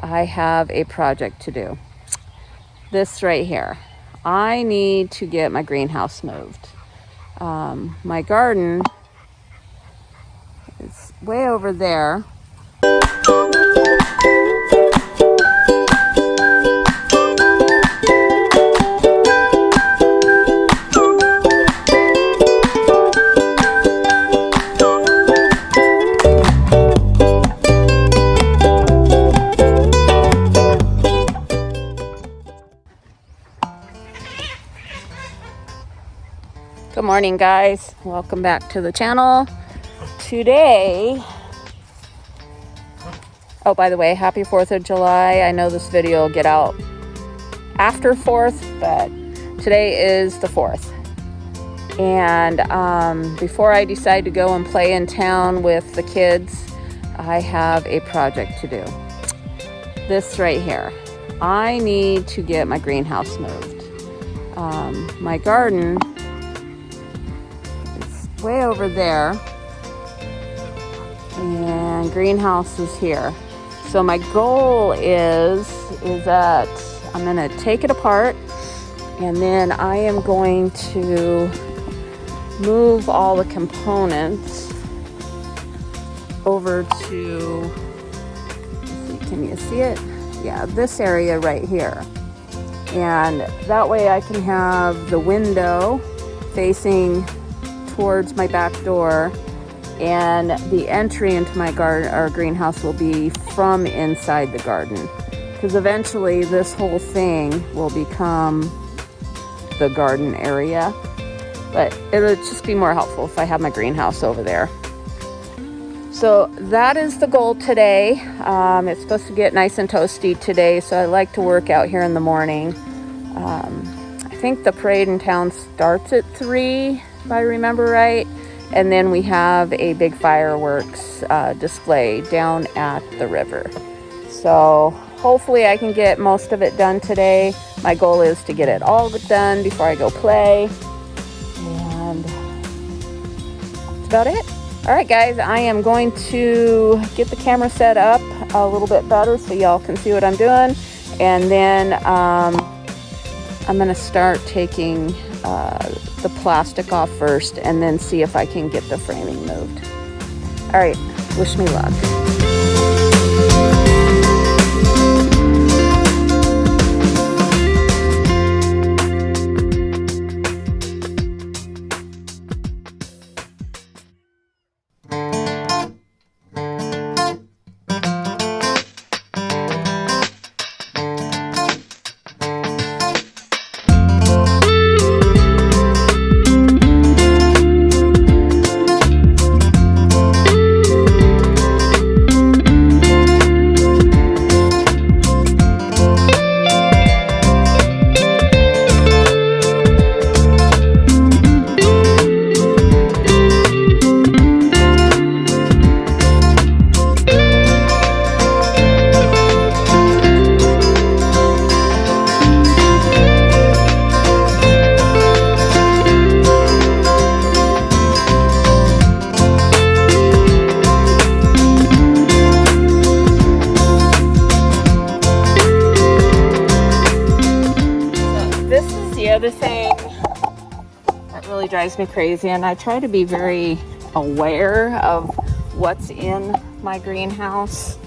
I have a project to do. This right here. I need to get my greenhouse moved. My garden is way over there. Good morning, guys. Welcome back to the channel. Today, oh, by the way, happy 4th of July. I know this video will get out after 4th, but today is the 4th. And before I decide to go and play in town with the kids, I have a project to do. This right here. I need to get my greenhouse moved. My garden way over there, and greenhouse is here. So my goal is that I'm gonna take it apart, and then I am going to move all the components over to, let's see, can you see it? Yeah, this area right here. And that way I can have the window facing towards my back door, and the entry into my garden or greenhouse will be from inside the garden, because eventually this whole thing will become the garden area, but it'll just be more helpful if I have my greenhouse over there. So that is the goal today. It's supposed to get nice and toasty today, so I like to work out here in the morning. I think the parade in town starts at 3, if I remember right, and then we have a big fireworks display down at the river. So hopefully I can get most of it done today. My goal is to get it all done before I go play, and that's about it. All right, guys, I am going to get the camera set up a little bit better so y'all can see what I'm doing, and then I'm gonna start taking the plastic off first, and then see if I can get the framing moved. All right, wish me luck. Other thing that really drives me crazy, and I try to be very aware of what's in my greenhouse,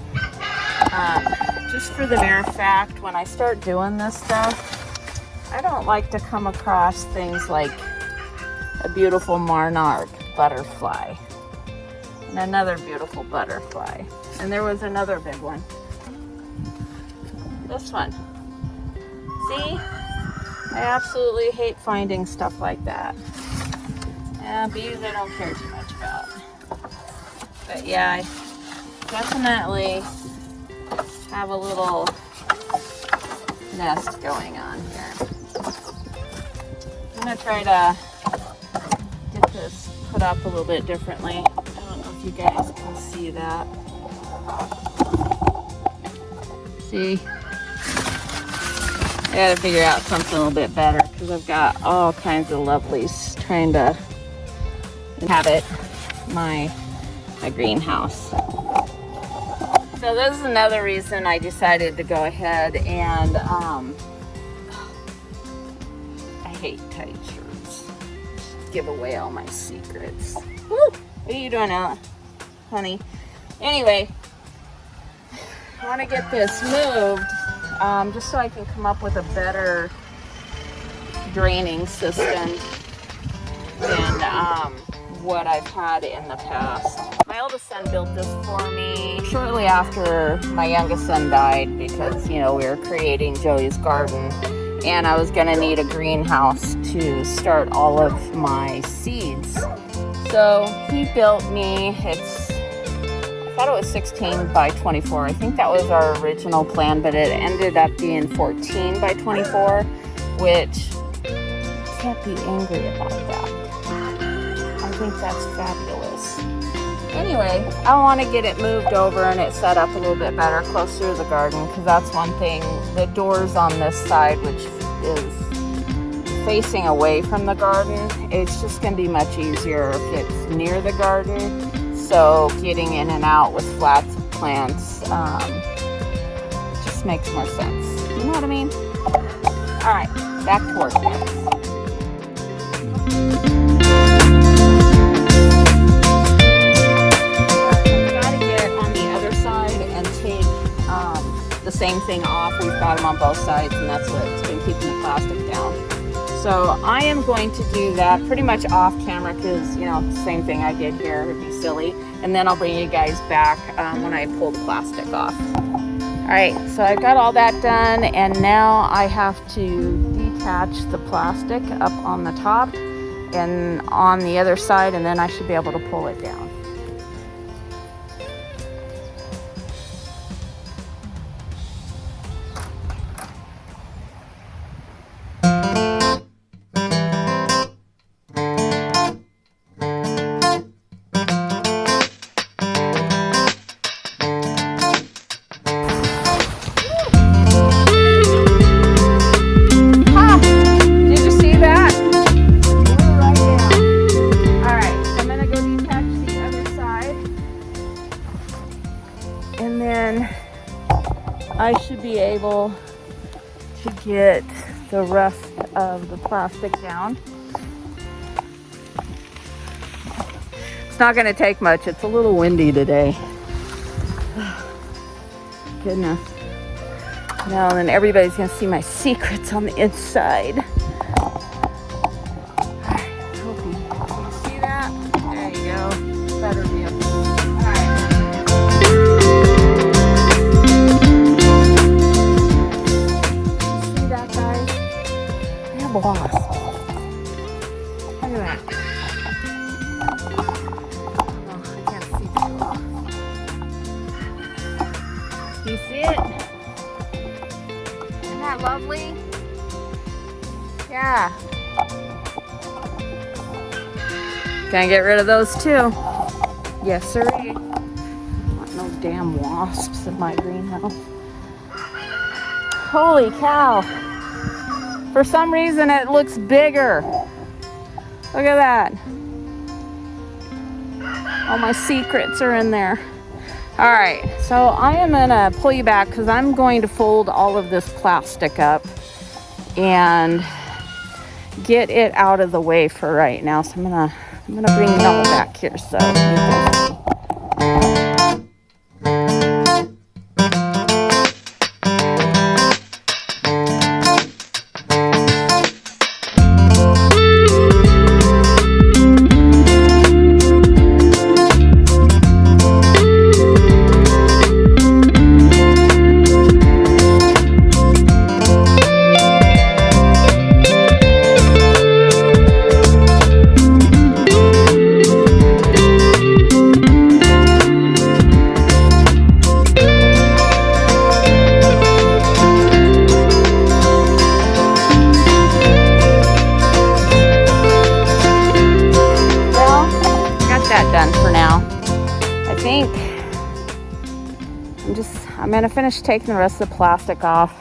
just for the mere fact when I start doing this stuff, I don't like to come across things like a beautiful monarch butterfly and another beautiful butterfly, and there was another big one, this one. See? I absolutely hate finding stuff like that. And bees I don't care too much about. But yeah, I definitely have a little nest going on here. I'm gonna try to get this put up a little bit differently. I don't know if you guys can see that. See? I gotta figure out something a little bit better, because I've got all kinds of lovelies trying to inhabit my greenhouse. So this is another reason I decided to go ahead and I hate tight shirts. Give away all my secrets. Woo! What are you doing, Ella? Honey? Anyway, I want to get this moved just so I can come up with a better draining system than what I've had in the past. My oldest son built this for me shortly after my youngest son died because, you know, we were creating Joey's garden and I was gonna need a greenhouse to start all of my seeds. So he built me, I thought it was 16 by 24. I think that was our original plan, but it ended up being 14 by 24, which can't be angry about that. I think that's fabulous. Anyway, I want to get it moved over and it set up a little bit better closer to the garden because that's one thing. The doors on this side, which is facing away from the garden, it's just going to be much easier if it's near the garden. So getting in and out with flat plants just makes more sense. You know what I mean? All right, back to work, guys. The same thing off. We've got them on both sides and that's what's been keeping the plastic down. So I am going to do that pretty much off camera because, you know, same thing I did here, it'd be silly. And then I'll bring you guys back when I pull the plastic off. All right, so I've got all that done and now I have to detach the plastic up on the top and on the other side, and then I should be able to pull it down. I should be able to get the rest of the plastic down. It's not going to take much. It's a little windy today. Goodness. Now then everybody's going to see my secrets on the inside. Hope you see that. There you go. Better view. Wasp. Look at that. Oh, I can't see too well. You see it? Isn't that lovely? Yeah. Gonna get rid of those too. Yes, sir. No damn wasps in my greenhouse. Holy cow. For some reason, it looks bigger. Look at that. All my secrets are in there. All right, so I am gonna pull you back because I'm going to fold all of this plastic up and get it out of the way for right now. So I'm gonna bring it all back here. So. Done for now. I think I'm gonna finish taking the rest of the plastic off.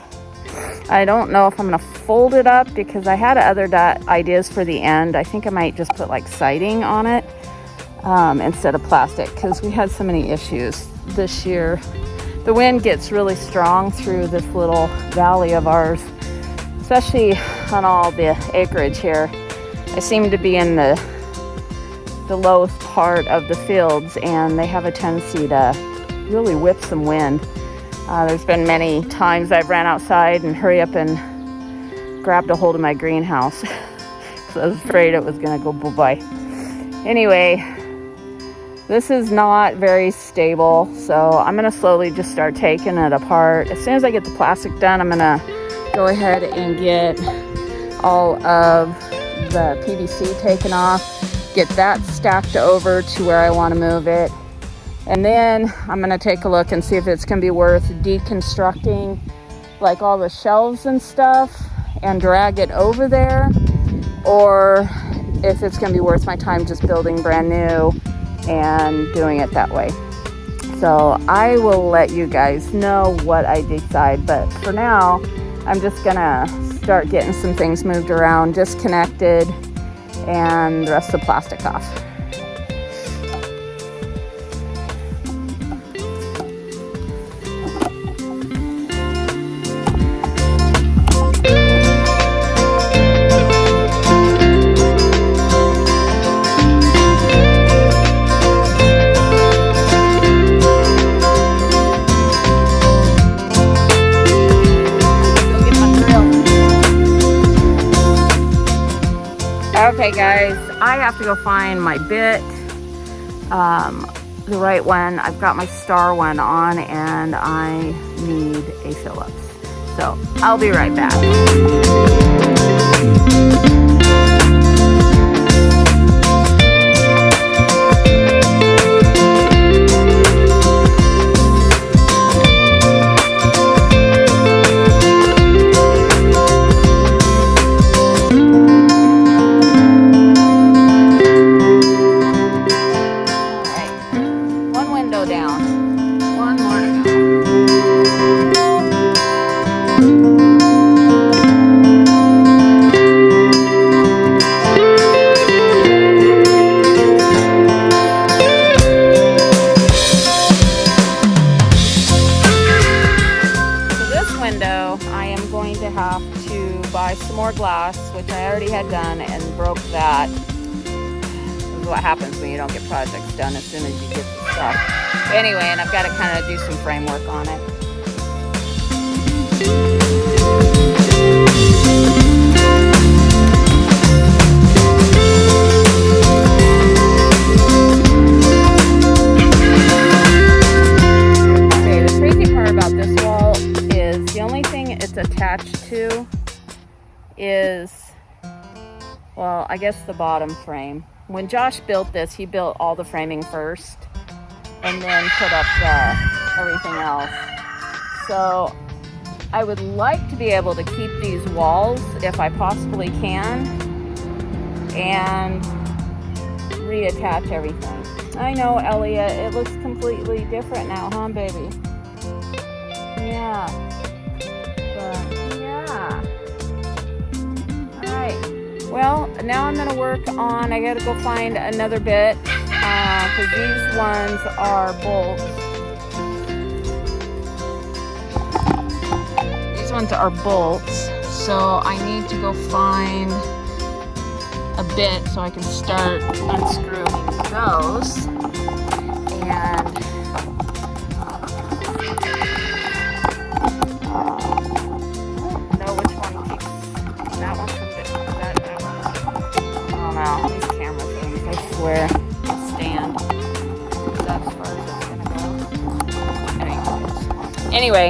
I don't know if I'm gonna fold it up because I had other ideas for the end. I think I might just put like siding on it instead of plastic because we had so many issues this year the wind gets really strong through this little valley of ours, especially on all the acreage here. I seem to be in the lowest part of the fields, and they have a tendency to really whip some wind. There's been many times I've ran outside and hurry up and grabbed a hold of my greenhouse because I was afraid it was going to go bye-bye. Anyway, this is not very stable, so I'm going to slowly just start taking it apart. As soon as I get the plastic done, I'm going to go ahead and get all of the PVC taken off, get that stacked over to where I want to move it. And then I'm going to take a look and see if it's going to be worth deconstructing like all the shelves and stuff and drag it over there, or if it's going to be worth my time just building brand new and doing it that way. So I will let you guys know what I decide, but for now I'm just going to start getting some things moved around, disconnected, and the rest of the plastic off. Okay guys, I have to go find my bit, the right one. I've got my star one on and I need a Phillips. So I'll be right back. Some more glass, which I already had done and broke that. This is what happens when you don't get projects done as soon as you get the stuff. Anyway, and I've got to kind of do some framework on it. Okay, the crazy part about this wall is the only thing it's attached to is, well, I guess the bottom frame. When Josh built this, he built all the framing first and then put up everything else. So I would like to be able to keep these walls if I possibly can and reattach everything. I know, Elliot, it looks completely different now, huh, baby? Yeah. But yeah. Well, now I'm going to work on, I got to go find another bit, because these ones are bolts. These ones are bolts, so I need to go find a bit so I can start unscrewing those. And know which one keeps that one from this. These camera things, I swear, stand. That's as far as it's gonna go. Anyway,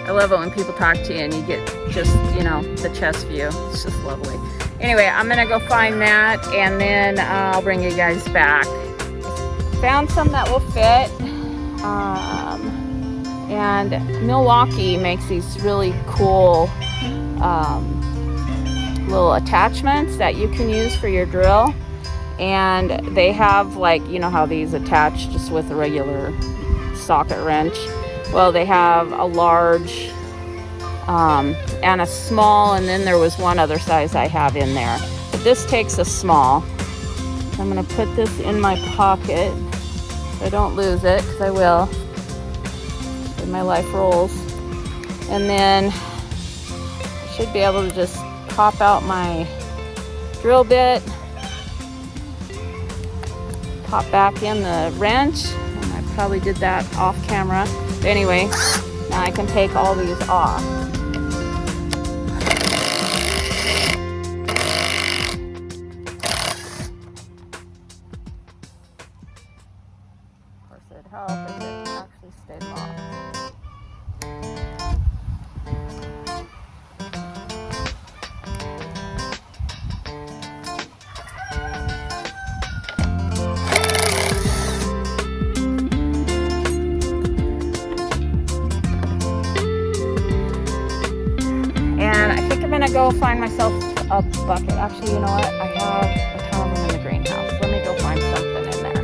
I love it when people talk to you and you get just, you know, the chest view. It's just lovely. Anyway, I'm gonna go find that and then I'll bring you guys back. Found some that will fit. And Milwaukee makes these really cool little attachments that you can use for your drill, and they have, like, you know how these attach just with a regular socket wrench. Well, they have a large and a small, and then there was one other size I have in there, but this takes a small. I'm going to put this in my pocket so I don't lose it, because I will. my life rolls. And then I should be able to just pop out my drill bit, pop back in the wrench, and I probably did that off camera. But anyway, now I can take all these off. Of course, it'd help if it actually stayed locked. I'm gonna go find myself a bucket. Actually, you know what? I have a ton of them in the greenhouse. Let me go find something in there.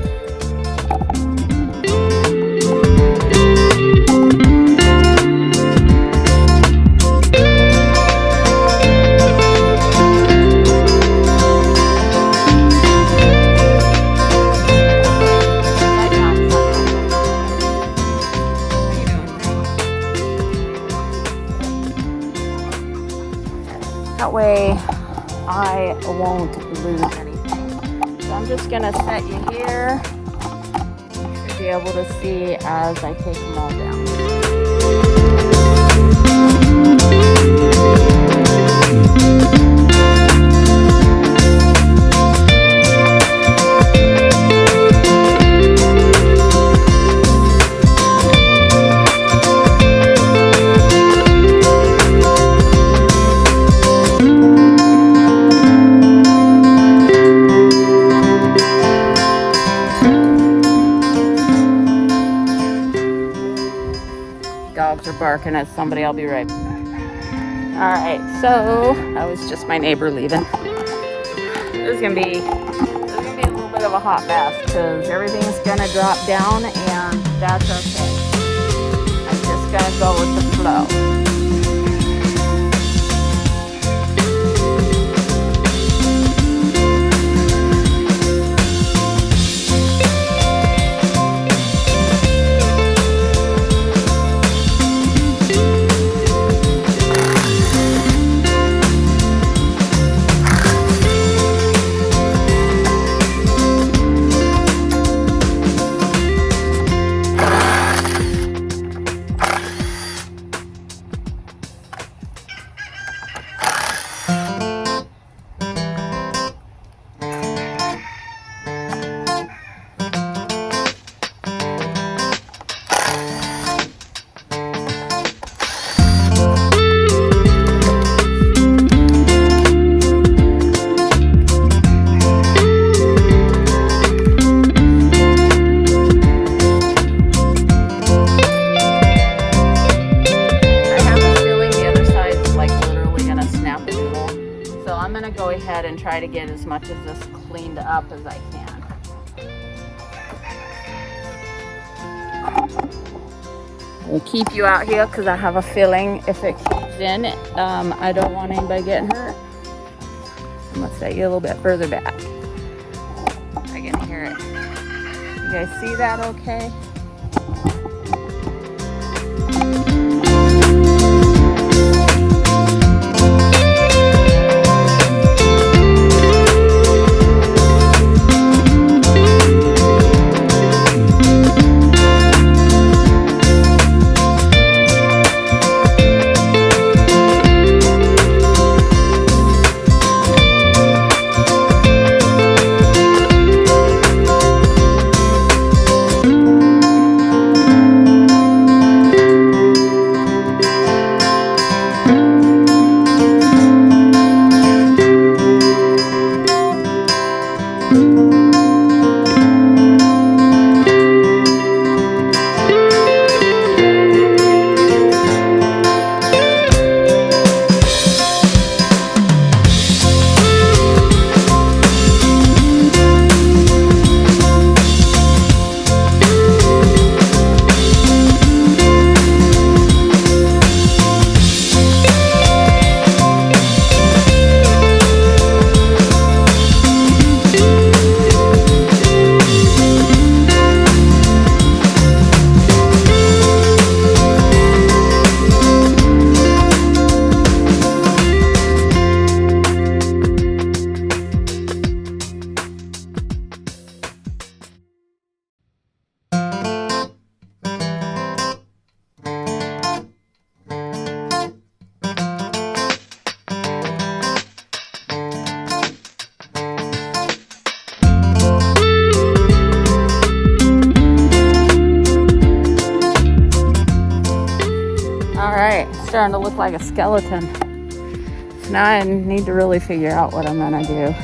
That way I won't lose anything. So I'm just gonna set you here. You should be able to see as I take them all down. Dogs are barking at somebody. I'll be right back. All right, so that was just my neighbor leaving. This is gonna be a little bit of a hot bath because everything's gonna drop down, and that's okay. I'm just gonna go with the flow. Go ahead and try to get as much of this cleaned up as I can. We'll keep you out here because I have a feeling if it keeps in, I don't want anybody getting hurt. I'm gonna set you a little bit further back. I can hear it. You guys see that okay? All right, it's starting to look like a skeleton. So now I need to really figure out what I'm gonna do.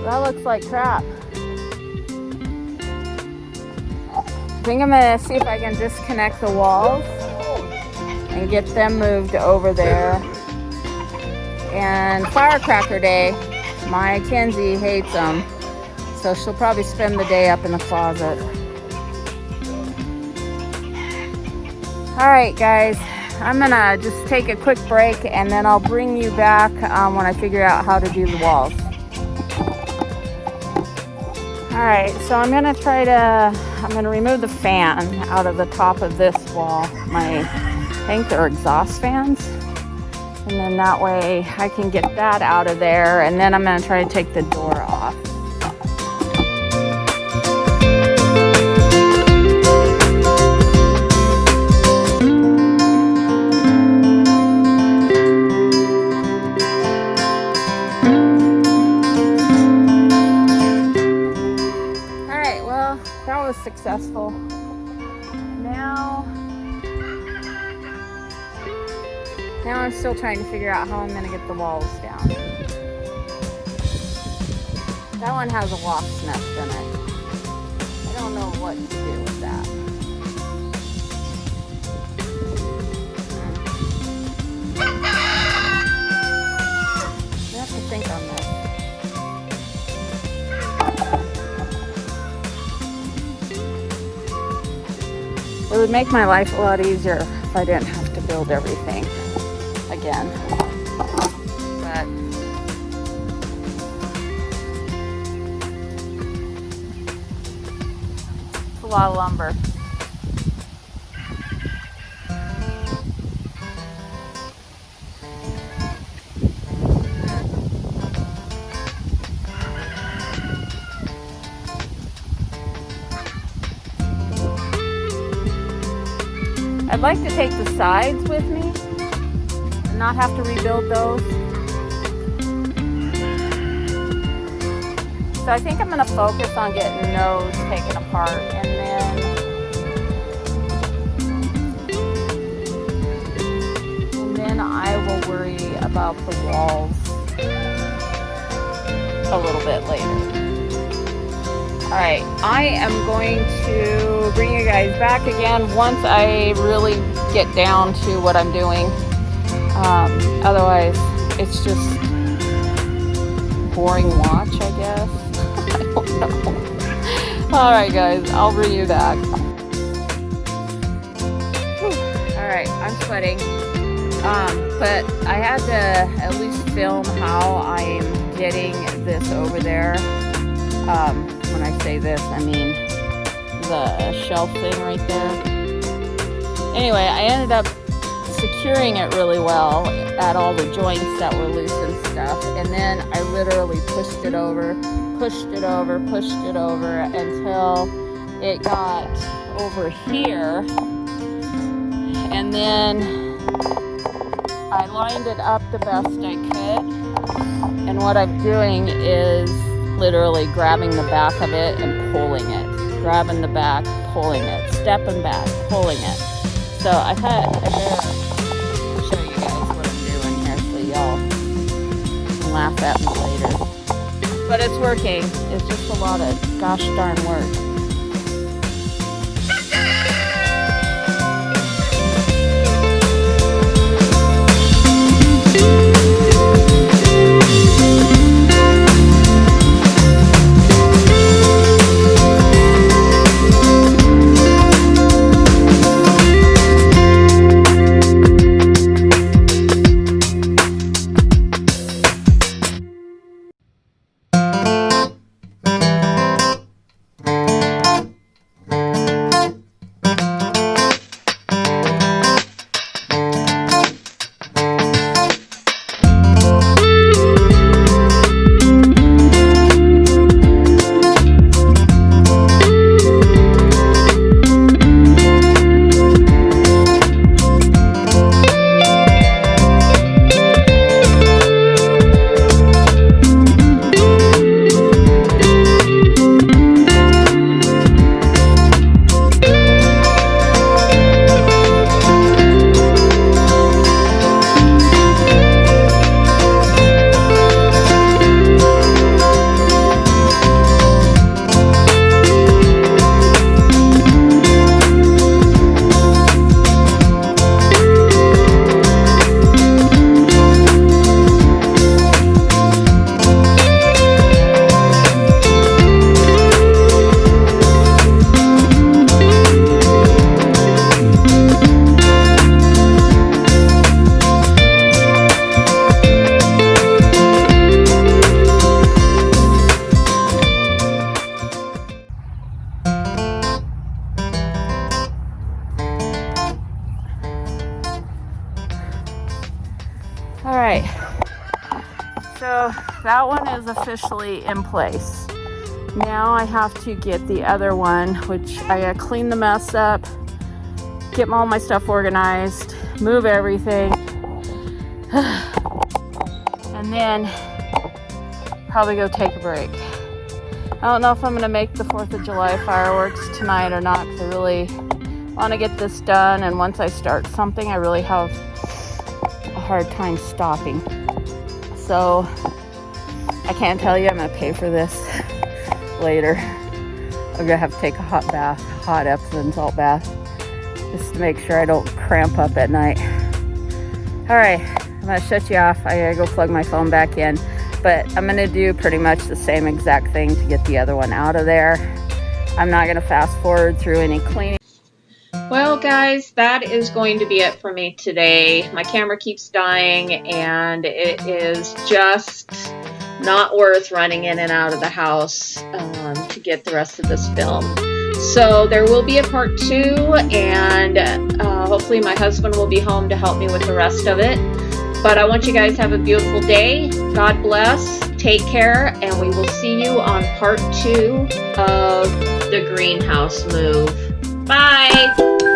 That looks like crap. I think I'm gonna see if I can disconnect the walls and get them moved over there. And Firecracker Day, my Kenzie hates them, so she'll probably spend the day up in the closet. All right, guys, I'm gonna just take a quick break and then I'll bring you back when I figure out how to do the walls. All right, so I'm gonna remove the fan out of the top of this wall. I think they're exhaust fans. And then that way I can get that out of there, and then I'm gonna try to take the door off. All right, well, that was successful. Now I'm still trying to figure out how I'm going to get the walls down. That one has a wasp nest in it. I don't know what to do with that. I have to think on this. It would make my life a lot easier if I didn't have to build everything again. But it's a lot of lumber. I'd like to take the sides with me and not have to rebuild those. So I think I'm going to focus on getting those taken apart, and then I will worry about the walls a little bit later. Alright, I am going to bring you guys back again once I really get down to what I'm doing. Otherwise, it's just boring watch, I guess. I don't know. Alright guys, I'll bring you back. Alright, I'm sweating. But I had to at least film how I'm getting this over there. When I say this, I mean the shelf thing right there. Anyway, I ended up securing it really well at all the joints that were loose and stuff, and then I literally pushed it over until it got over here, and then I lined it up the best I could, and what I'm doing is literally grabbing the back of it and pulling it. Grabbing the back, pulling it. Stepping back, pulling it. So I thought I better show you guys what I'm doing here so y'all can laugh at me later. But it's working. It's just a lot of gosh darn work. So that one is officially in place. Now I have to get the other one, which I gotta clean the mess up, get all my stuff organized, move everything, and then probably go take a break. I don't know if I'm gonna make the 4th of July fireworks tonight or not, because I really want to get this done, and once I start something, I really have a hard time stopping. So I can't tell you I'm gonna pay for this later. I'm gonna have to take a hot bath, hot Epsom salt bath, just to make sure I don't cramp up at night. All right, I'm gonna shut you off. I gotta go plug my phone back in, but I'm gonna do pretty much the same exact thing to get the other one out of there. I'm not gonna fast forward through any cleaning. Well, guys, that is going to be it for me today. My camera keeps dying, and it is just not worth running in and out of the house to get the rest of this film. So there will be a part 2, and hopefully my husband will be home to help me with the rest of it. But I want you guys to have a beautiful day. God bless. Take care, and we will see you on part 2 of the greenhouse move. Bye!